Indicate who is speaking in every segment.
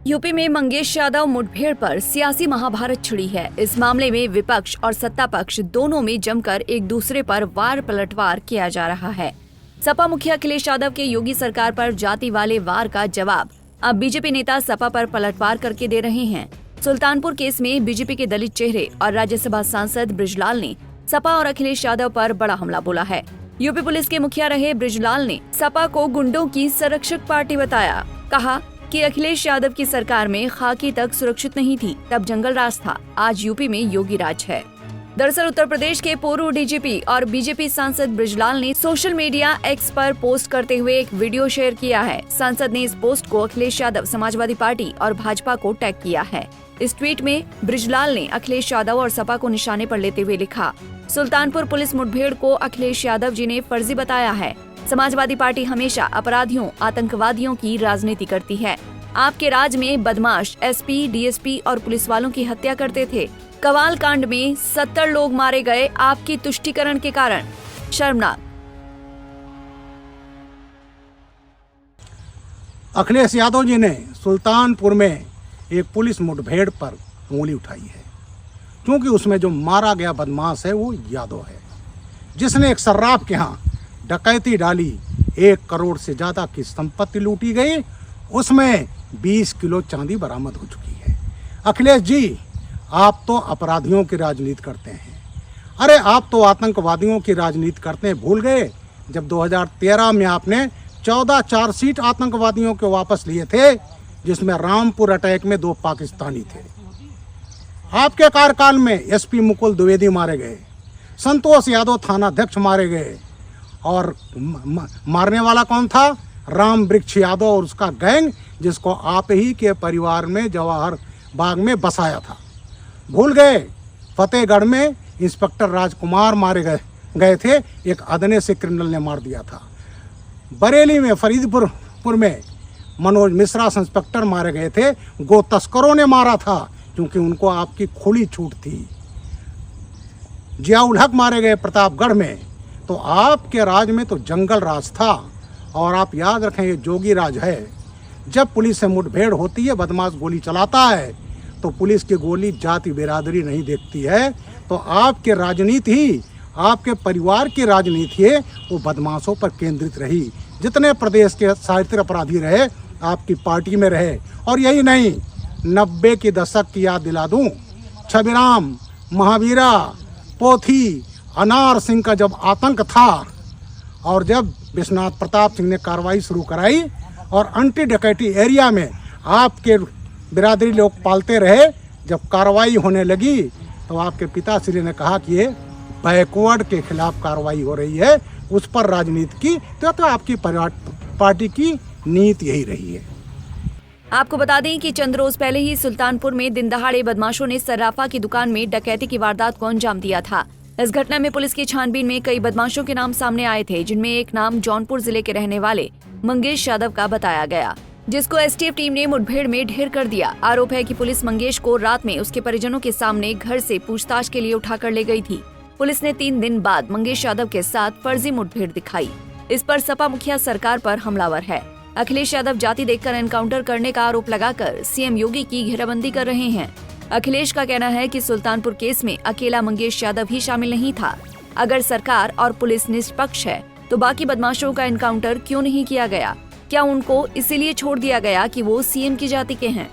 Speaker 1: UP में मंगेश यादव मुठभेड़ पर सियासी महाभारत छिड़ी है। इस मामले में विपक्ष और सत्ता पक्ष दोनों में जमकर एक दूसरे पर वार पलटवार किया जा रहा है। सपा मुखिया अखिलेश यादव के योगी सरकार पर जाति वाले वार का जवाब अब बीजेपी नेता सपा पर पलटवार करके दे रहे हैं। सुल्तानपुर केस में बीजेपी के दलित चेहरे और राज्यसभा सांसद बृजलाल ने सपा और अखिलेश यादव पर बड़ा हमला बोला है। यूपी पुलिस के मुखिया रहे बृजलाल ने सपा को गुंडों की संरक्षक पार्टी बताया। कहा कि अखिलेश यादव की सरकार में खाकी तक सुरक्षित नहीं थी, तब जंगल राज था। आज यूपी में योगी राज है। दरअसल उत्तर प्रदेश के पूर्व डीजीपी और बीजेपी सांसद बृजलाल ने सोशल मीडिया एक्स पर पोस्ट करते हुए एक वीडियो शेयर किया है। सांसद ने इस पोस्ट को अखिलेश यादव, समाजवादी पार्टी और भाजपा को टैग किया है। इस ट्वीट में बृजलाल ने अखिलेश यादव और सपा को निशाने पर लेते हुए लिखा, सुल्तानपुर पुलिस मुठभेड़ को अखिलेश यादव जी ने फर्जी बताया है। समाजवादी पार्टी हमेशा अपराधियों, आतंकवादियों की राजनीति करती है। आपके राज में बदमाश एसपी, डीएसपी और पुलिस वालों की हत्या करते थे। कवाल कांड में 70 लोग मारे गए आपकी तुष्टीकरण के कारण। शर्मनाक।
Speaker 2: अखिलेश यादव जी ने सुल्तानपुर में एक पुलिस मुठभेड़ पर उंगली उठाई है, क्योंकि उसमें जो मारा गया बदमाश है वो यादव है, जिसने एक सर्राफ के यहाँ डकैती डाली। 1 करोड़ से ज्यादा की संपत्ति लूटी गई, उसमें 20 किलो चांदी बरामद हो चुकी है। अखिलेश जी, आप तो अपराधियों की राजनीति करते हैं। अरे आप तो आतंकवादियों की राजनीति करते हैं। भूल गए जब 2013 में आपने 14 चार्जशीट आतंकवादियों के वापस लिए थे, जिसमें रामपुर अटैक में 2 पाकिस्तानी थे। आपके कार्यकाल में एसपी मुकुल द्विवेदी मारे गए, संतोष यादव थाना अध्यक्ष मारे गए, और मारने वाला कौन था? राम वृक्ष यादव और उसका गैंग, जिसको आप ही के परिवार में जवाहर बाग में बसाया था। भूल गए फतेहगढ़ में इंस्पेक्टर राजकुमार मारे गए थे, एक अदने से क्रिमिनल ने मार दिया था। बरेली में फरीदपुर में मनोज मिश्रा इंस्पेक्टर मारे गए थे, गो तस्करों ने मारा था, क्योंकि उनको आपकी खुली छूट थी। जियाउल हक मारे गए प्रतापगढ़ में। तो आपके राज में तो जंगल राज था। और आप याद रखें, ये जोगी राज है। जब पुलिस से मुठभेड़ होती है, बदमाश गोली चलाता है, तो पुलिस की गोली जाति बिरादरी नहीं देखती है। तो आपकी राजनीति ही, आपके परिवार की राजनीति है, वो बदमाशों पर केंद्रित रही। जितने प्रदेश के साहित्य अपराधी रहे, आपकी पार्टी में रहे। और यही नहीं, 90 के दशक की याद दिला दूं, छबिराम, महावीरा, पोथी, अनार सिंह का जब आतंक था, और जब विश्वनाथ प्रताप सिंह ने कार्रवाई शुरू कराई और एंटी डकैती एरिया में आपके बिरादरी लोग पालते रहे, जब कार्रवाई होने लगी तो आपके पिताश्री ने कहा कि ये बैकवर्ड के खिलाफ कार्रवाई हो रही है, उस पर राजनीति की। तो आपकी पार्टी की नीति यही रही है।
Speaker 1: आपको बता दें कि चंद रोज पहले ही सुल्तानपुर में दिन दहाड़े बदमाशों ने सर्राफा की दुकान में डकैती की वारदात को अंजाम दिया था। इस घटना में पुलिस की छानबीन में कई बदमाशों के नाम सामने आए थे, जिनमें एक नाम जौनपुर जिले के रहने वाले मंगेश यादव का बताया गया, जिसको एसटीएफ टीम ने मुठभेड़ में ढेर कर दिया। आरोप है कि पुलिस मंगेश को रात में उसके परिजनों के सामने घर से पूछताछ के लिए उठाकर ले गई थी। पुलिस ने 3 दिन बाद मंगेश यादव के साथ फर्जी मुठभेड़ दिखाई। इस पर सपा मुखिया सरकार पर हमलावर है। अखिलेश यादव जाति देखकर एनकाउंटर करने का आरोप लगाकर सीएम योगी की घेराबंदी कर रहे हैं। अखिलेश का कहना है कि सुल्तानपुर केस में अकेला मंगेश यादव ही शामिल नहीं था। अगर सरकार और पुलिस निष्पक्ष है तो बाकी बदमाशों का एनकाउंटर क्यों नहीं किया गया? क्या उनको इसीलिए छोड़ दिया गया कि वो सीएम की जाति के हैं?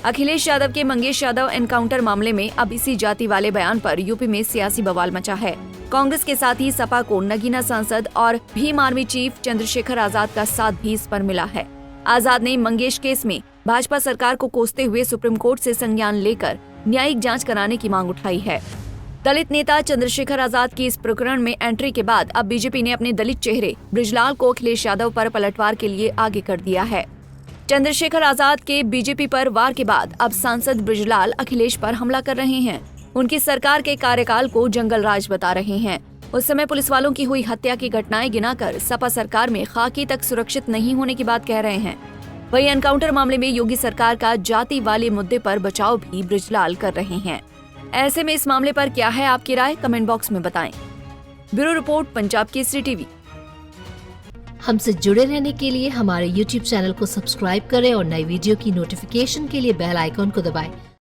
Speaker 1: अखिलेश यादव के मंगेश यादव एनकाउंटर मामले में अब इसी जाति वाले बयान पर यूपी में सियासी बवाल मचा है। कांग्रेस के साथ ही सपा को नगीना सांसद और भीम आर्मी चीफ चंद्रशेखर आजाद का साथ भी इस पर मिला है। आजाद ने मंगेश केस में भाजपा सरकार को कोसते हुए सुप्रीम कोर्ट से संज्ञान लेकर न्यायिक जांच कराने की मांग उठाई है। दलित नेता चंद्रशेखर आजाद की इस प्रकरण में एंट्री के बाद अब बीजेपी ने अपने दलित चेहरे बृजलाल को अखिलेश यादव पर पलटवार के लिए आगे कर दिया है। चंद्रशेखर आजाद के बीजेपी पर वार के बाद अब सांसद बृजलाल अखिलेश पर हमला कर रहे हैं। उनकी सरकार के कार्यकाल को जंगल राज बता रहे हैं। उस समय पुलिस वालों की हुई हत्या की घटनाएं गिनाकर सपा सरकार में खाकी तक सुरक्षित नहीं होने की बात कह रहे हैं। वहीं एनकाउंटर मामले में योगी सरकार का जाति वाले मुद्दे पर बचाव भी बृजलाल कर रहे हैं। ऐसे में इस मामले पर क्या है आपकी राय? कमेंट बॉक्स में बताएं। Bureau report, Punjab Kesari TV.
Speaker 3: हमसे जुड़े रहने के लिए हमारे YouTube चैनल को सब्सक्राइब करें और नई वीडियो की नोटिफिकेशन के लिए बेल आइकॉन को दबाएं।